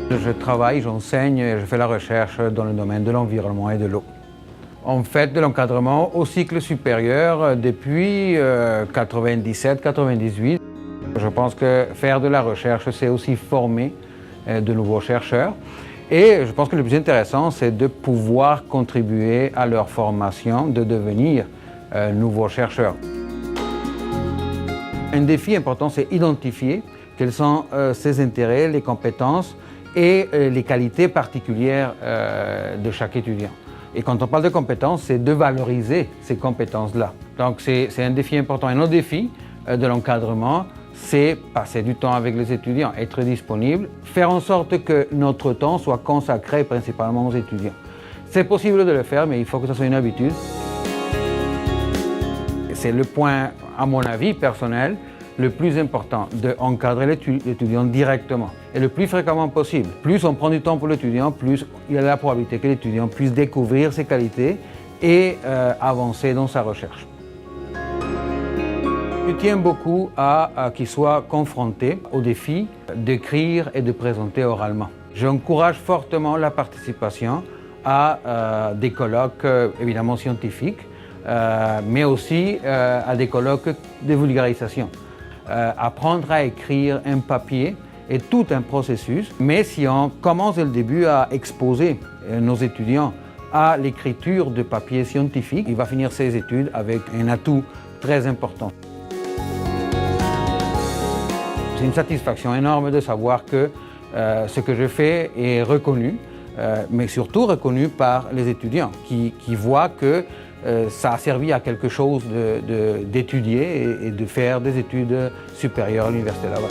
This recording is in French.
Je travaille, j'enseigne et je fais la recherche dans le domaine de l'environnement et de l'eau. On fait de l'encadrement au cycle supérieur depuis 97-98. Je pense que faire de la recherche, c'est aussi former de nouveaux chercheurs. Et je pense que le plus intéressant, c'est de pouvoir contribuer à leur formation, de devenir nouveaux chercheurs. Un défi important, c'est identifier quels sont ses intérêts, les compétences et les qualités particulières de chaque étudiant. Et quand on parle de compétences, c'est de valoriser ces compétences-là. Donc c'est un défi important. Un autre défi de l'encadrement, c'est passer du temps avec les étudiants, être disponible, faire en sorte que notre temps soit consacré principalement aux étudiants. C'est possible de le faire, mais il faut que ce soit une habitude. C'est le point, à mon avis personnel, le plus important, d'encadrer l'étudiant directement et le plus fréquemment possible. Plus on prend du temps pour l'étudiant, plus il y a la probabilité que l'étudiant puisse découvrir ses qualités et avancer dans sa recherche. Je tiens beaucoup à qu'il soit confronté au défi d'écrire et de présenter oralement. J'encourage fortement la participation à des colloques évidemment scientifiques, mais aussi à des colloques de vulgarisation. Apprendre à écrire un papier est tout un processus, mais si on commence dès le début à exposer nos étudiants à l'écriture de papiers scientifiques, il va finir ses études avec un atout très important. C'est une satisfaction énorme de savoir que ce que je fais est reconnu, mais surtout reconnu par les étudiants qui voient que ça a servi à quelque chose d'étudier et de faire des études supérieures à l'Université Laval.